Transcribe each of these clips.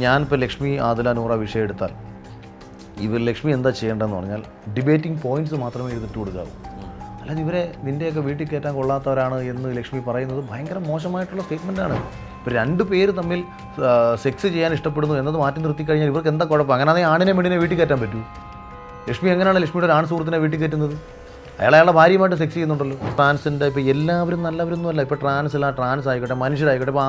ഞാനിപ്പോൾ ലക്ഷ്മി ആദില നൂറ വിഷയം എടുത്താൽ ഇവർ ലക്ഷ്മി എന്താ ചെയ്യേണ്ടതെന്ന് പറഞ്ഞാൽ ഡിബേറ്റിംഗ് പോയിന്റ്സ് മാത്രമേ എഴുതിട്ട് കൊടുക്കാവൂ. അല്ലാതെ ഇവരെ നിൻ്റെയൊക്കെ വീട്ടിൽ കയറ്റാൻ കൊള്ളാത്തവരാണ് എന്ന് ലക്ഷ്മി പറയുന്നത് ഭയങ്കര മോശമായിട്ടുള്ള സ്റ്റേറ്റ്മെൻറ്റാണ്. ഇപ്പോൾ രണ്ട് പേര് തമ്മിൽ സെക്സ് ചെയ്യാൻ ഇഷ്ടപ്പെടുന്നു എന്നത് മാറ്റി നിർത്തി കഴിഞ്ഞാൽ ഇവർക്ക് എന്താ കുഴപ്പം? അങ്ങനെയാണെങ്കിൽ ആണിനെ പെണ്ണിനെ വീട്ടിൽ കയറ്റാൻ പറ്റൂ. ലക്ഷ്മി എങ്ങനെയാണ് ലക്ഷ്മിയുടെ ഒരു ആൺ സുഹൃത്തിനെ വീട്ടിൽ കയറ്റുന്നത്? അയാളുടെ ഭാര്യയുമായിട്ട് സെക്സ് ചെയ്യുന്നുണ്ടല്ലോ. ട്രാൻസിൻ്റെ ഇപ്പോൾ എല്ലാവരും നല്ലവരൊന്നും അല്ല. ഇപ്പോൾ ട്രാൻസ് ആയിക്കോട്ടെ, മനുഷ്യരായിക്കോട്ടെ, ഇപ്പോൾ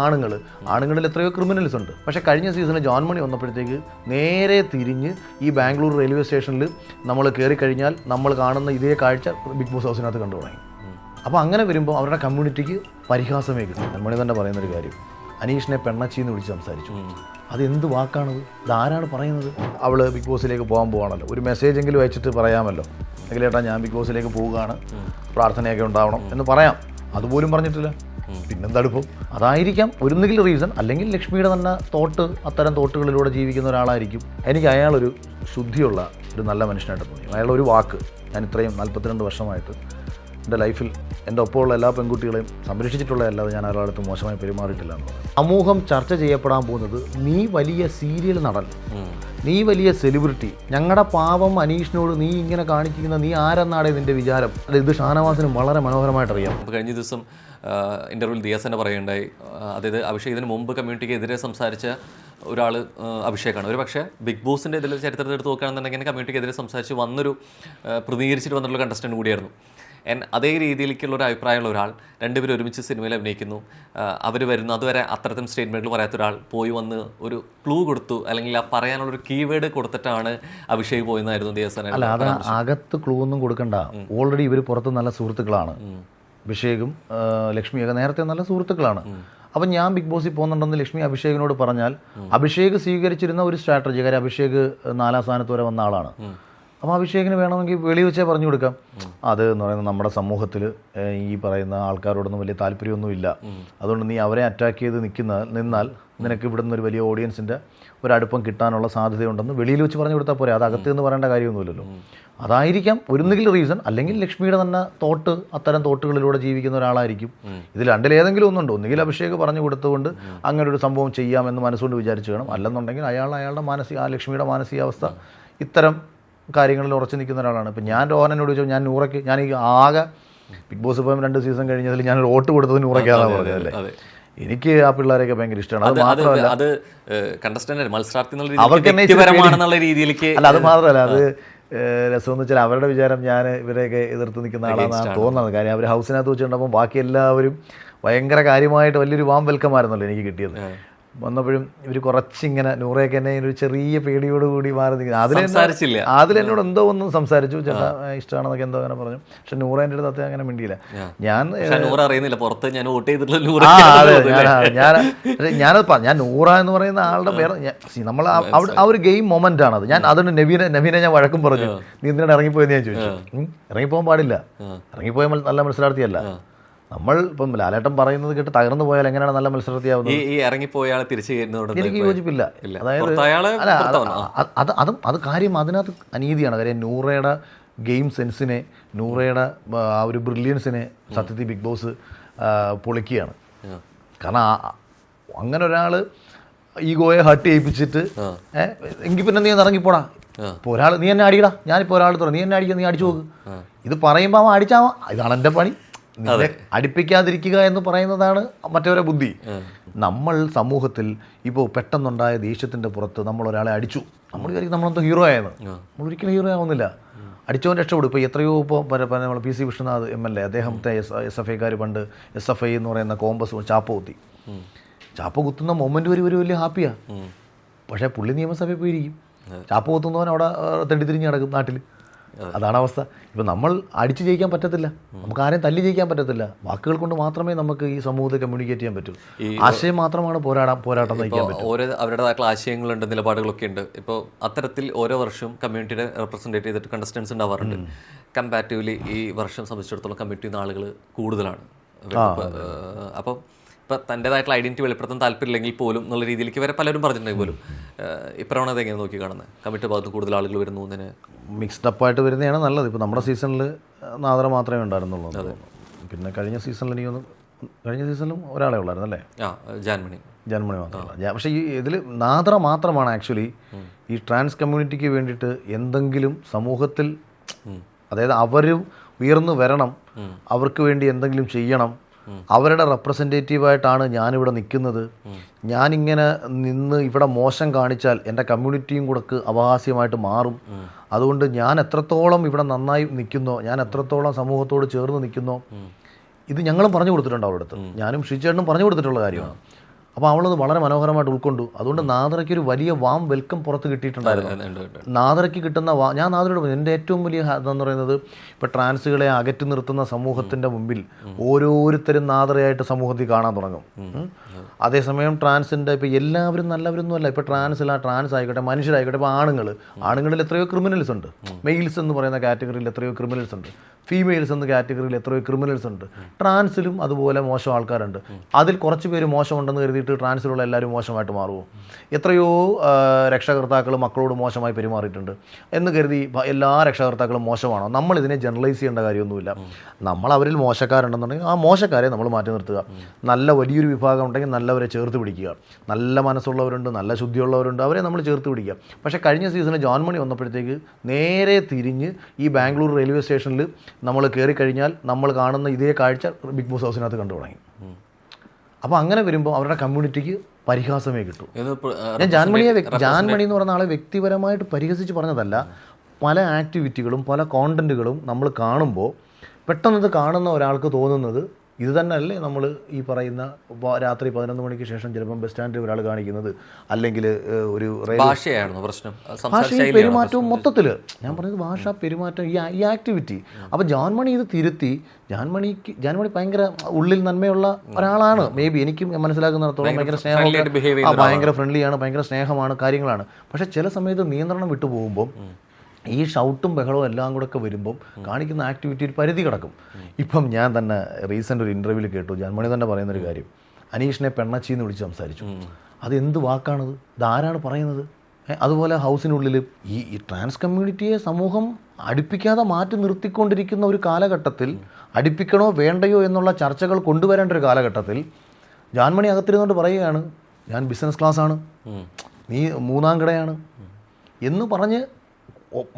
ആണുങ്ങളിൽ എത്രയോ ക്രിമിനൽസ് ഉണ്ട്. പക്ഷേ കഴിഞ്ഞ സീസണിൽ ജോൺ മണി വന്നപ്പോഴത്തേക്ക് നേരെ തിരിഞ്ഞ് ഈ ബാംഗ്ലൂർ റെയിൽവേ സ്റ്റേഷനിൽ നമ്മൾ കയറി കഴിഞ്ഞാൽ നമ്മൾ കാണുന്ന ഇതേ കാഴ്ച ബിഗ് ബോസ് ഹൗസിനകത്ത് കണ്ടു തുടങ്ങി. അപ്പോൾ അങ്ങനെ വരുമ്പോൾ അവരുടെ കമ്മ്യൂണിറ്റിക്ക് പരിഹാസമേ കിട്ടും. മണി തന്നെ പറയുന്നൊരു കാര്യം, അനീഷിനെ പെണ്ണച്ചീന്ന് വിളിച്ച് സംസാരിച്ചു. അതെന്ത് വാക്കാണത്? ഇതാരാണ് പറയുന്നത്? അവൾ ബിഗ് ബോസിലേക്ക് പോകാണല്ലോ, ഒരു മെസ്സേജെങ്കിലും അയച്ചിട്ട് പറയാമല്ലോ, എങ്കിലേട്ടാ ഞാൻ ബിഗ് ബോസിലേക്ക് പോവുകയാണ്, പ്രാർത്ഥനയൊക്കെ ഉണ്ടാവണം എന്ന് പറയാം. അതുപോലും പറഞ്ഞിട്ടില്ല. പിന്നെന്താടുപ്പം? അതായിരിക്കാം ഒന്നുകിൽ റീസൺ, അല്ലെങ്കിൽ ലക്ഷ്മിയുടെ തന്നെ അത്തരം തോട്ടുകളിലൂടെ ജീവിക്കുന്ന ഒരാളായിരിക്കും. എനിക്ക് അയാളൊരു ശുദ്ധിയുള്ള ഒരു നല്ല മനുഷ്യനായിട്ട് തോന്നി. അയാളുടെ ഒരു വാക്ക്, ഞാൻ ഇത്രയും 42 വർഷമായിട്ട് എൻ്റെ ലൈഫിൽ എൻ്റെ ഒപ്പമുള്ള എല്ലാ പെൺകുട്ടികളെയും സംരക്ഷിച്ചിട്ടുള്ള അല്ലാതെ ഞാൻ ഒരാളടുത്ത് മോശമായി പെരുമാറിയിട്ടില്ല എന്ന് പറഞ്ഞു. സമൂഹം ചർച്ച ചെയ്യപ്പെടാൻ പോകുന്നത് നീ വലിയ സീരിയൽ നടൻ, നീ വലിയ സെലിബ്രിറ്റി, ഞങ്ങളുടെ പാവം അനീഷിനോട് നീ ഇങ്ങനെ കാണിക്കുന്ന നീ ആരെന്നാടേ നിൻ്റെ വിചാരം? ഇത് ഷാനവാസിനും വളരെ മനോഹരമായിട്ട് അറിയാം. കഴിഞ്ഞ ദിവസം ഇൻ്റർവ്യൂവിൽ ദിയാസ് തന്നെ പറയുകയുണ്ടായി, അതായത് അഭിഷേക് ഇതിന് മുമ്പ് കമ്മ്യൂണിറ്റിക്ക് എതിരെ സംസാരിച്ച ഒരാൾ അഭിഷേകാണ്. ഒരു പക്ഷേ ബിഗ് ബോസിൻ്റെ ഇതിൽ ചരിത്രത്തിൽ എടുത്ത് നോക്കുകയാണെന്നുണ്ടെങ്കിൽ കമ്മ്യൂണിറ്റിക്ക് എതിരെ സംസാരിച്ച് പ്രതികരിച്ചിട്ട് വന്നിട്ടുള്ള കണ്ടസ്റ്റൻ്റ് കൂടിയായിരുന്നു. അതേ രീതിയിലേക്കുള്ള ഒരു അഭിപ്രായമുള്ള ഒരാൾ, രണ്ടുപേരും ഒരുമിച്ച് സിനിമയിൽ അഭിനയിക്കുന്നു, അവർ വരുന്നു, അതുവരെ അത്തരത്തിൽ സ്റ്റേറ്റ്മെൻറ്റുകൾ പറയാത്ത ഒരാൾ പോയി വന്ന് ഒരു ക്ലൂ കൊടുത്തു, അല്ലെങ്കിൽ ആ പറയാനുള്ളൊരു കീവേഡ് കൊടുത്തിട്ടാണ് അഭിഷേക് പോയെന്നായിരുന്നു ദിയാസന. അല്ല, അത് അകത്ത് ക്ലൂ ഒന്നും കൊടുക്കണ്ട. ഓൾറെഡി ഇവർ പുറത്ത് നല്ല സുഹൃത്തുക്കളാണ്. അഭിഷേകും ലക്ഷ്മിയൊക്കെ നേരത്തെ നല്ല സുഹൃത്തുക്കളാണ്. അപ്പം ഞാൻ ബിഗ് ബോസിൽ പോകുന്നുണ്ടെന്ന് ലക്ഷ്മി അഭിഷേകിനോട് പറഞ്ഞാൽ അഭിഷേക് സ്വീകരിച്ചിരുന്ന ഒരു സ്ട്രാറ്റജി, കാര്യം അഭിഷേക് 4ാം സ്ഥാനത്ത് വരെ വന്ന ആളാണ്. അപ്പോൾ അഭിഷേകിന് വേണമെങ്കിൽ വെളി വെച്ചേ പറഞ്ഞു കൊടുക്കാം, അത് എന്ന് പറയുന്നത് നമ്മുടെ സമൂഹത്തിൽ ഈ പറയുന്ന ആൾക്കാരോടൊന്നും വലിയ താല്പര്യമൊന്നുമില്ല, അതുകൊണ്ട് നീ അവരെ അറ്റാക്ക് ചെയ്ത് നിന്നാൽ നിനക്ക് ഇവിടുന്ന് ഒരു വലിയ ഓഡിയൻസിൻ്റെ ഒരടുപ്പം കിട്ടാനുള്ള സാധ്യതയുണ്ടെന്ന് വെളിയിൽ വെച്ച് പറഞ്ഞു കൊടുത്താൽ പോരെ. അത് അകത്ത് നിന്ന് പറയേണ്ട കാര്യമൊന്നുമില്ലല്ലോ. അതായിരിക്കാം ഒന്നുകിൽ റീസൺ, അല്ലെങ്കിൽ ലക്ഷ്മിയുടെ തന്നെ അത്തരം തോട്ടുകളിലൂടെ ജീവിക്കുന്ന ഒരാളായിരിക്കും. ഇതിൽ രണ്ടിലേതെങ്കിലും ഒന്നുണ്ട്. ഒന്നുകിൽ അഭിഷേക് പറഞ്ഞു കൊടുത്തുകൊണ്ട് അങ്ങനെ ഒരു സംഭവം ചെയ്യാമെന്ന് മനസ്സുകൊണ്ട് വിചാരിച്ചു കാണും, അല്ലെന്നുണ്ടെങ്കിൽ അയാളുടെ ലക്ഷ്മിയുടെ മാനസികാവസ്ഥ ഇത്തരം കാര്യങ്ങളിൽ ഉറച്ചു നിൽക്കുന്ന ഒരാളാണ്. ഇപ്പം ഞാൻ രോഹനോട് ചോദിച്ചാൽ ഞാൻ നൂറയ്ക്ക്, ഞാൻ ഈ ആകെ ബിഗ് ബോസ് പോയി 2 സീസൺ കഴിഞ്ഞതിൽ ഞാനൊരു വോട്ട് കൊടുത്തത് നൂറയ്ക്കാണെന്ന് പറഞ്ഞതല്ലേ. എനിക്ക് ആ പിള്ളേരെയൊക്കെ ഭയങ്കര ഇഷ്ടമാണ്. അത് മാത്രമല്ല, അത് മാത്രമല്ല, അത് രസമെന്ന് വെച്ചാൽ അവരുടെ വിചാരം ഞാൻ ഇവരെയൊക്കെ എതിർത്ത് നിൽക്കുന്ന ആളാണെന്നാണ് തോന്നുന്നത്. കാര്യം അവർ ഹൗസിനകത്ത് വെച്ചിട്ടുണ്ടപ്പോൾ ബാക്കി എല്ലാവരും ഭയങ്കര കാര്യമായിട്ട് വലിയൊരു വാം വെൽക്കം ആയിരുന്നല്ലോ എനിക്ക് കിട്ടിയത്. വന്നപ്പോഴും ഇവർ കുറച്ചിങ്ങനെ നൂറയൊക്കെ എന്നെ ഒരു ചെറിയ പേടിയോടുകൂടി മാറി നിൽക്കുന്നത്. അതിലെന്നോട് എന്തോ ഒന്നും സംസാരിച്ചു, ചേട്ടാ ഇഷ്ടമാണെന്നൊക്കെ എന്തോ അങ്ങനെ പറഞ്ഞു. പക്ഷെ നൂറ എൻ്റെ അടുത്ത് അങ്ങനെ മിണ്ടിയില്ല. ഞാൻ നൂറ എന്ന് പറയുന്ന ആളുടെ പേര് നമ്മൾ ആ ഒരു ഗെയിം മൊമെന്റ് ആണത്. ഞാൻ അതുകൊണ്ട് നവീനെ ഞാൻ വഴക്കും പറഞ്ഞു, നീ എന്തിനാണ് ഇറങ്ങിപ്പോയെന്ന് ഞാൻ ചോദിച്ചു. ഇറങ്ങിപ്പോകാൻ പാടില്ല, ഇറങ്ങിപ്പോയാൽ നല്ല മത്സരാർത്ഥിയല്ല. നമ്മൾ ഇപ്പം ലാലേട്ടൻ പറയുന്നത് കേട്ട് തകർന്നു പോയാൽ എങ്ങനെയാണ് നല്ല മത്സരാർത്ഥിയാവുന്നത്? എനിക്ക് യോജിപ്പില്ല. അതായത് അത് കാര്യം അതിനകത്ത് അനീതിയാണ്. കാര്യം നൂറയുടെ ഗെയിം സെൻസിനെ, നൂറയുടെ ആ ഒരു ബ്രില്യൻസിനെ സത്യത്തിൽ ബിഗ് ബോസ് പൊളിക്കുകയാണ്. കാരണം അങ്ങനെ ഒരാൾ ഈഗോയെ ഹർട്ട് ചെയ്യിപ്പിച്ചിട്ട് എങ്കിൽ പിന്നെ നീ ഇറങ്ങിപ്പോടാ, ഇപ്പോൾ ഒരാൾ നീ എന്നെ അടിക്കടാ, ഞാനിപ്പോൾ ഒരാൾ നീ എന്നെ അടിക്കുക, നീ അടിച്ചു നോക്ക്, ഇത് പറയുമ്പോൾ അവൻ അടിച്ചാവാം, ഇതാണ് എൻ്റെ പണി, അടുപ്പിക്കാതിരിക്കുക എന്ന് പറയുന്നതാണ് മറ്റവരെ ബുദ്ധി. നമ്മൾ സമൂഹത്തിൽ ഇപ്പോൾ പെട്ടെന്നുണ്ടായ ദേഷ്യത്തിൻ്റെ പുറത്ത് നമ്മൾ ഒരാളെ അടിച്ചു, നമ്മൾ വിചാരിക്കും നമ്മളെന്തോ ഹീറോ ആയെന്ന്. നമ്മളൊരിക്കലും ഹീറോ ആവുന്നില്ല. അടിച്ചവൻ രക്ഷപ്പെടും. ഇപ്പോൾ എത്രയോ നമ്മൾ PC വിഷ്ണുനാഥ് MLA, അദ്ദേഹത്തെ SFIക്കാർ പണ്ട് SFI എന്ന് പറയുന്ന കോമ്പസ് ചാപ്പ കുത്തുന്ന മൊമെൻ്റ് ഒരു വലിയ ഹാപ്പിയാണ്. പക്ഷേ പുള്ളി നിയമസഭയിൽ പോയിരിക്കും. ചാപ്പ കുത്തുന്നവൻ അവിടെ തെണ്ടിത്തിരിഞ്ഞ് നടക്കും നാട്ടിൽ. അതാണ് അവസ്ഥ. ഇപ്പം നമ്മൾ അടിച്ചു ജയിക്കാൻ പറ്റത്തില്ല, നമുക്ക് ആരെയും തല്ലി ജയിക്കാൻ പറ്റത്തില്ല. വാക്കുകൾ കൊണ്ട് മാത്രമേ നമുക്ക് ഈ സമൂഹത്തെ കമ്മ്യൂണിക്കേറ്റ് ചെയ്യാൻ പറ്റൂ. ആശയം മാത്രമാണ് പോരാട്ടം നയിക്കാൻ പറ്റും. അവരുടേതായിട്ടുള്ള ആശയങ്ങളുണ്ട്, നിലപാടുകളൊക്കെ ഉണ്ട്. ഇപ്പോൾ അത്തരത്തിൽ ഓരോ വർഷവും കമ്മ്യൂണിറ്റിയെ റെപ്രസെൻറ്റേറ്റ് ചെയ്തിട്ട് കണ്ടസ്റ്റൻസ് ഉണ്ടാവാറുണ്ട്. കമ്പാരിറ്റീവ്ലി ഈ വർഷം സംബന്ധിച്ചിടത്തോളം കമ്മിറ്റി ചെയ്യുന്ന ആളുകൾ കൂടുതലാണ്. അപ്പോൾ ഇപ്പം തൻ്റേതായിട്ടുള്ള ഐഡൻറ്റിറ്റി വെളിപ്പെടുത്താൻ താല്പര്യമില്ലെങ്കിൽ പോലും എന്നുള്ള രീതിയിലേക്ക് വരെ പലരും പറഞ്ഞിട്ടുണ്ടെങ്കിൽ പോലും ഇപ്രവണത എങ്ങനെ നോക്കി കാണുന്നത്? കമ്മിറ്റി ഭാഗത്ത് കൂടുതൽ ആളുകൾ വരുന്നു, അതിന് മിക്സ്ഡ് അപ്പായിട്ട് വരുന്നതാണ് നല്ലത്. ഇപ്പോൾ നമ്മുടെ സീസണിൽ നാദറ മാത്രമേ ഉണ്ടായിരുന്നുള്ളൂ. പിന്നെ കഴിഞ്ഞ സീസണിൽ എനിക്കൊന്ന് കഴിഞ്ഞ സീസണിലും ഒരാളെ ഉള്ളായിരുന്നു അല്ലേ? ജാൻമണി മാത്രമല്ല. പക്ഷേ ഈ ഇതിൽ നാദ്ര മാത്രമാണ് ആക്ച്വലി ഈ ട്രാൻസ് കമ്മ്യൂണിറ്റിക്ക് വേണ്ടിയിട്ട് എന്തെങ്കിലും സമൂഹത്തിൽ, അതായത് അവർ ഉയർന്നു വരണം, അവർക്ക് വേണ്ടി എന്തെങ്കിലും ചെയ്യണം, അവരുടെ റെപ്രസെൻറ്റേറ്റീവായിട്ടാണ് ഞാനിവിടെ നിൽക്കുന്നത്, ഞാനിങ്ങനെ നിന്ന് ഇവിടെ മോശം കാണിച്ചാൽ എൻ്റെ കമ്മ്യൂണിറ്റിയും കൂടെ അപഹാസ്യമായിട്ട് മാറും, അതുകൊണ്ട് ഞാൻ എത്രത്തോളം ഇവിടെ നന്നായി നിൽക്കുന്നോ, ഞാൻ എത്രത്തോളം സമൂഹത്തോട് ചേർന്ന് നിൽക്കുന്നോ, ഇത് ഞങ്ങളും പറഞ്ഞു കൊടുത്തിട്ടുണ്ട് അവളുടെ അടുത്ത്, ഞാനും ഷിച്ചേട്ടനും പറഞ്ഞു കൊടുത്തിട്ടുള്ള കാര്യമാണ്. അപ്പോൾ അവളത് വളരെ മനോഹരമായിട്ട് ഉൾക്കൊണ്ടു. അതുകൊണ്ട് നാദറയ്ക്ക് ഒരു വലിയ വാം വെൽക്കം പുറത്ത് കിട്ടിയിട്ടുണ്ടായിരുന്നു. നാദറയ്ക്ക് കിട്ടുന്ന ഞാൻ നാദറയോട് പറഞ്ഞു, എൻ്റെ ഏറ്റവും വലിയ ഇതെന്ന് പറയുന്നത് ഇപ്പോൾ ട്രാൻസുകളെ അകറ്റി നിർത്തുന്ന സമൂഹത്തിൻ്റെ മുമ്പിൽ ഓരോരുത്തരും നാദറയായിട്ട് സമൂഹത്തിൽ കാണാൻ തുടങ്ങും. അതേസമയം ട്രാൻസിൻ്റെ ഇപ്പോൾ എല്ലാവരും നല്ലവരൊന്നും അല്ല. ഇപ്പോൾ ട്രാൻസ് ആയിക്കോട്ടെ, മനുഷ്യരായിക്കോട്ടെ, ഇപ്പോൾ ആണുങ്ങളിൽ എത്രയോ ക്രിമിനൽസ് ഉണ്ട്, മെയിൽസ് എന്ന് പറയുന്ന കാറ്റഗറിയിൽ എത്രയോ ക്രിമിനൽസ് ഉണ്ട്, ഫീമെയിൽസ് എന്ന കാറ്റഗറിയിൽ എത്രയോ ക്രിമിനൽസ് ഉണ്ട്, ട്രാൻസിലും അതുപോലെ മോശം ആൾക്കാരുണ്ട്. അതിൽ കുറച്ച് പേര് മോശമുണ്ടെന്ന് കരുതിയിട്ട് ട്രാൻസിലുള്ള എല്ലാവരും മോശമായിട്ട് മാറുമോ? എത്രയോ രക്ഷകർത്താക്കൾ മക്കളോട് മോശമായി പെരുമാറിയിട്ടുണ്ട് എന്ന് കരുതി എല്ലാ രക്ഷകർത്താക്കളും മോശമാണോ? നമ്മൾ ഇതിനെ ജനറലൈസ് ചെയ്യേണ്ട കാര്യമൊന്നുമില്ല. നമ്മൾ അവരിൽ മോശക്കാരുണ്ടെന്നുണ്ടെങ്കിൽ ആ മോശക്കാരെ നമ്മൾ മാറ്റി നിർത്തുക. നല്ല വലിയൊരു വിഭാഗം ഉണ്ടെങ്കിൽ നല്ലവരെ ചേർത്ത് പിടിക്കുക. നല്ല മനസ്സുള്ളവരുണ്ട്, നല്ല ശുദ്ധിയുള്ളവരുണ്ട്, അവരെ നമ്മൾ ചേർത്ത് പിടിക്കുക. പക്ഷേ കഴിഞ്ഞ സീസണിൽ ജോൺമണി വന്നപ്പോഴത്തേക്ക് നേരെ തിരിഞ്ഞ് ഈ ബാംഗ്ലൂർ റെയിൽവേ സ്റ്റേഷനിൽ നമ്മൾ കയറി കഴിഞ്ഞാൽ നമ്മൾ കാണുന്ന ഇതേ കാഴ്ച ബിഗ് ബോസ് ഹൗസിനകത്ത് കണ്ടു തുടങ്ങി. അപ്പോൾ അങ്ങനെ വരുമ്പോൾ അവരുടെ കമ്മ്യൂണിറ്റിക്ക് പരിഹാസമേ കിട്ടൂ. ഞാൻ ജാൻമണി എന്ന് പറയുന്ന ആളെ വ്യക്തിപരമായിട്ട് പരിഹസിച്ച് പറഞ്ഞതല്ല. പല ആക്ടിവിറ്റികളും പല കോണ്ടന്റുകളും നമ്മൾ കാണുമ്പോൾ പെട്ടെന്നത് കാണുന്ന ഒരാൾക്ക് തോന്നുന്നത് ഇത് തന്നെ അല്ലേ നമ്മൾ ഈ പറയുന്ന രാത്രി 11 മണിക്ക് ശേഷം ചിലപ്പം ബസ് സ്റ്റാൻഡിൽ ഒരാൾ കാണിക്കുന്നത്, അല്ലെങ്കിൽ ഒരു ഭാഷയും പെരുമാറ്റവും മൊത്തത്തിൽ ഞാൻ പറയുന്നത് ഭാഷ പെരുമാറ്റം ഈ ആക്ടിവിറ്റി. അപ്പോൾ ജോൺമണി ഇത് തിരുത്തി. ജാൻമണി ഭയങ്കര ഉള്ളിൽ നന്മയുള്ള ഒരാളാണ്. മേ ബി എനിക്കും മനസ്സിലാക്കുന്നിടത്തോളം ഭയങ്കര സ്നേഹം, ഭയങ്കര ഫ്രണ്ട്ലിയാണ്, ഭയങ്കര സ്നേഹമാണ്, കാര്യങ്ങളാണ്. പക്ഷേ ചില സമയത്ത് നിയന്ത്രണം വിട്ടു പോകുമ്പോൾ ഈ ഷൗട്ടും ബഹളവും എല്ലാം കൂടെ ഒക്കെ വരുമ്പം കാണിക്കുന്ന ആക്ടിവിറ്റി ഒരു പരിധി കിടക്കും. ഇപ്പം ഞാൻ തന്നെ റീസെൻ്റ് ഒരു ഇൻ്റർവ്യൂവിൽ കേട്ടു, ജാൻമണി തന്നെ പറയുന്നൊരു കാര്യം, അനീഷിനെ പെണ്ണച്ചി എന്ന് വിളിച്ച് സംസാരിച്ചു. അത് എന്ത് വാക്കാണത്? ഇതാരാണ് പറയുന്നത്? അതുപോലെ ഹൗസിനുള്ളിൽ ഈ ട്രാൻസ് കമ്മ്യൂണിറ്റിയെ സമൂഹം അടുപ്പിക്കാതെ മാറ്റി നിർത്തിക്കൊണ്ടിരിക്കുന്ന ഒരു കാലഘട്ടത്തിൽ, അടുപ്പിക്കണോ വേണ്ടയോ എന്നുള്ള ചർച്ചകൾ കൊണ്ടുവരേണ്ട ഒരു കാലഘട്ടത്തിൽ ജാൻമണി അകത്തിരുന്നുകൊണ്ട് പറയുകയാണ്, ഞാൻ ബിസിനസ് ക്ലാസ്സാണ്, നീ മൂന്നാം കിടയാണ് എന്ന് പറഞ്ഞ്